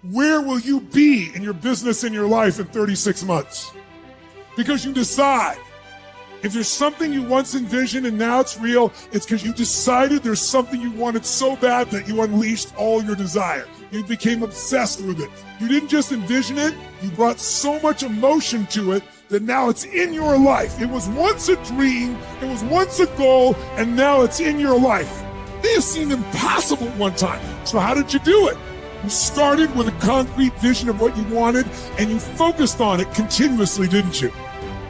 Where will you be in your business and your life in 36 months? Because you decide. If there's something you once envisioned and now it's real, it's because you decided there's something you wanted so bad that you unleashed all your desire. You became obsessed with it. You didn't just envision it, you brought so much emotion to it that now it's in your life. It was once a dream, it was once a goal, and now it's in your life. It seemed impossible one time. So how did you do it? You started with a concrete vision of what you wanted, and you focused on it continuously, didn't you?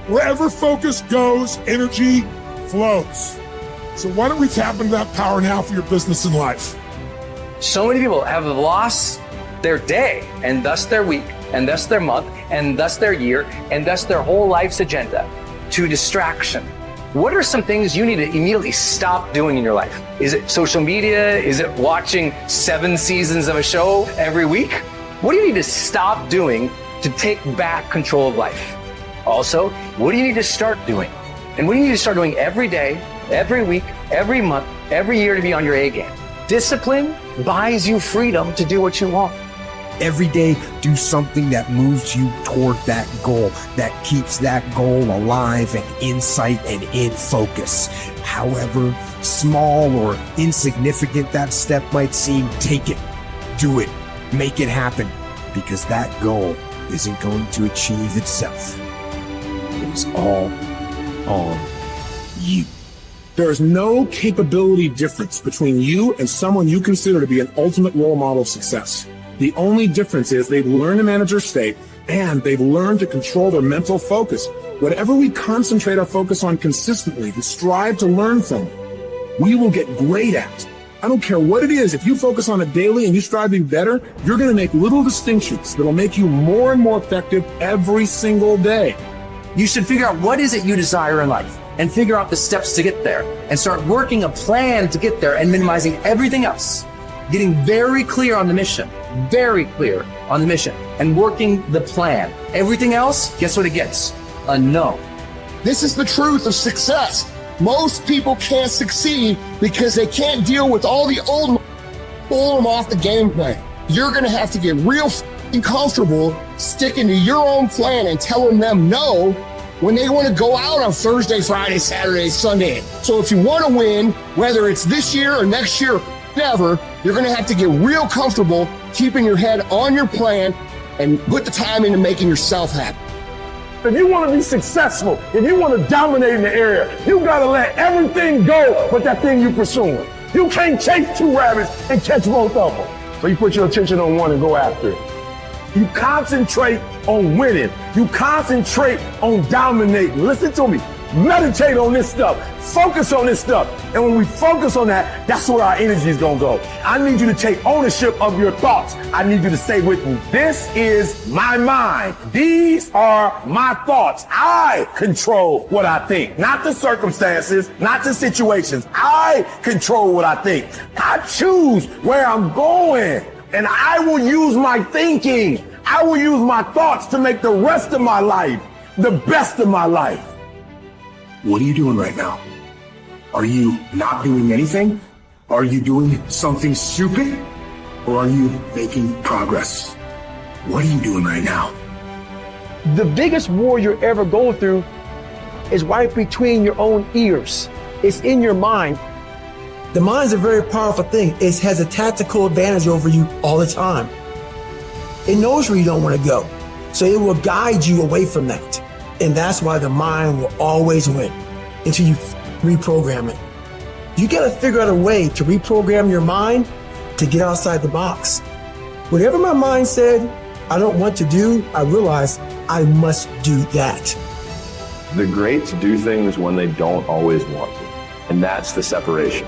Wherever focus goes, energy flows. So why don't we tap into that power now for your business and life? So many people have lost their day, and thus their week, and thus their month, and thus their year, and thus their whole life's agenda to distraction. What are some things you need to immediately stop doing in your life? Is it social media? Is it watching 7 seasons of a show every week? What do you need to stop doing to take back control of life? Also, what do you need to start doing? And what do you need to start doing every day, every week, every month, every year to be on your A game? Discipline buys you freedom to do what you want. Every day, do something that moves you toward that goal, that keeps that goal alive and in sight and in focus. However small or insignificant that step might seem, take it, do it, make it happen, because that goal isn't going to achieve itself. It's all on you. There is no capability difference between you and someone you consider to be an ultimate role model of success. The only difference is they've learned to manage their state and they've learned to control their mental focus. Whatever we concentrate our focus on consistently and strive to learn from, we will get great at. I don't care what it is. If you focus on it daily and you strive to be better, you're going to make little distinctions that'll make you more and more effective every single day. You should figure out what is it you desire in life and figure out the steps to get there and start working a plan to get there and minimizing everything else. Getting very clear on the mission, and working the plan. Everything else, guess what it gets? A no. This is the truth of success. Most people can't succeed because they can't deal with all the old pull them off the game plan. You're going to have to get real comfortable sticking to your own plan and telling them no when they want to go out on Thursday, Friday, Saturday, Sunday. So if you want to win, whether it's this year or next year, whatever, you're going to have to get real comfortable keeping your head on your plan and put the time into making yourself happy. If you want to be successful, if you want to dominate in the area, you got to let everything go but that thing you're pursuing. You can't chase 2 rabbits and catch both of them. So you put your attention on one and go after it. You concentrate on winning. You concentrate on dominating. Listen to me. Meditate on this stuff. Focus on this stuff. And when we focus on that, that's where our energy is going to go. I need you to take ownership of your thoughts. I need you to say with me, this is my mind. These are my thoughts. I control what I think. Not the circumstances, not the situations. I control what I think. I choose where I'm going. And I will use my thinking. I will use my thoughts to make the rest of my life the best of my life. What are you doing right now? Are you not doing anything? Are you doing something stupid? Or are you making progress? What are you doing right now? The biggest war you're ever going through is right between your own ears. It's in your mind. The mind's a very powerful thing. It has a tactical advantage over you all the time. It knows where you don't want to go. So it will guide you away from that. And that's why the mind will always win until you reprogram it. You got to figure out a way to reprogram your mind to get outside the box. Whatever my mind said I don't want to do, I realized I must do that. The greats do things when they don't always want to. And that's the separation.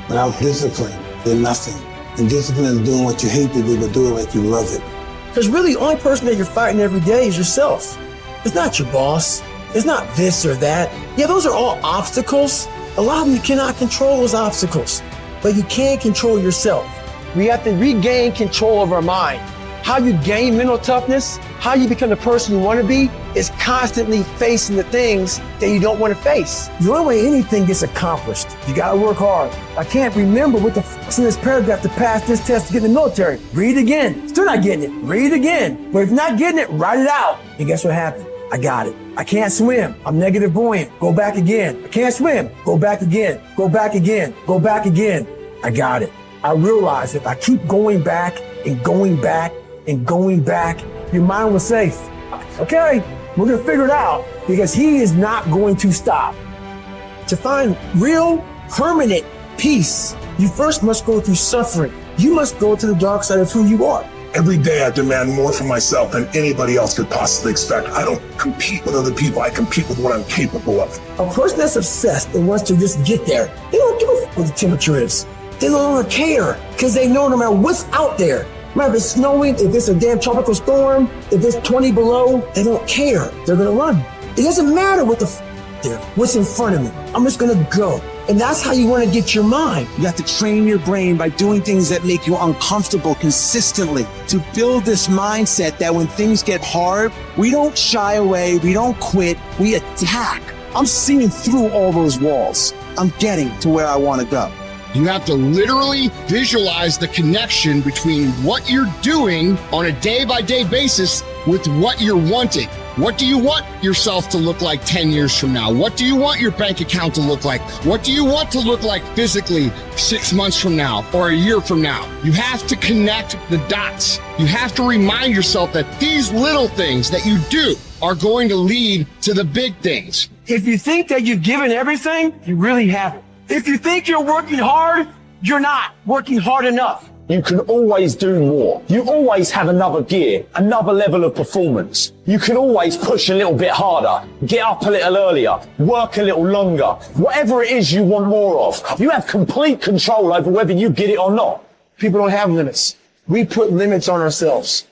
Without discipline, there's nothing. And discipline is doing what you hate to do, but do it like you love it. Because really, the only person that you're fighting every day is yourself. It's not your boss. It's not this or that. Yeah, those are all obstacles. A lot of them you cannot control those obstacles, but you can control yourself. We have to regain control of our mind. How you gain mental toughness, how you become the person you want to be, is constantly facing the things that you don't want to face. The only way anything gets accomplished, you gotta work hard. I can't remember what the f***'s in this paragraph to pass this test to get in the military. Read it again. Still not getting it. Read it again. But if you're not getting it, write it out. And guess what happened? I got it. I can't swim. I'm negative buoyant. Go back again. I can't swim. Go back again. Go back again. Go back again. I got it. I realized if I keep going back and going back and going back, your mind will say, okay, we're gonna figure it out, because he is not going to stop. To find real, permanent peace, you first must go through suffering. You must go to the dark side of who you are. Every day I demand more from myself than anybody else could possibly expect. I don't compete with other people. I compete with what I'm capable of. A person that's obsessed and wants to just get there, they don't give a f what the temperature is. They don't even care, because they know no matter what's out there, no matter if it's snowing, if it's a damn tropical storm, if it's 20 below, they don't care. They're gonna run. It doesn't matter what the f there, what's in front of me. I'm just gonna go. And that's how you want to get your mind. You have to train your brain by doing things that make you uncomfortable consistently to build this mindset that when things get hard, we don't shy away, we don't quit, we attack. I'm seeing through all those walls. I'm getting to where I want to go. You have to literally visualize the connection between what you're doing on a day-by-day basis with what you're wanting. What do you want yourself to look like 10 years from now? What do you want your bank account to look like? What do you want to look like physically 6 months from now or a year from now? You have to connect the dots. You have to remind yourself that these little things that you do are going to lead to the big things. If you think that you've given everything, you really haven't. If you think you're working hard, you're not working hard enough. You can always do more. You always have another gear, another level of performance. You can always push a little bit harder, get up a little earlier, work a little longer. Whatever it is you want more of, you have complete control over whether you get it or not. People don't have limits. We put limits on ourselves.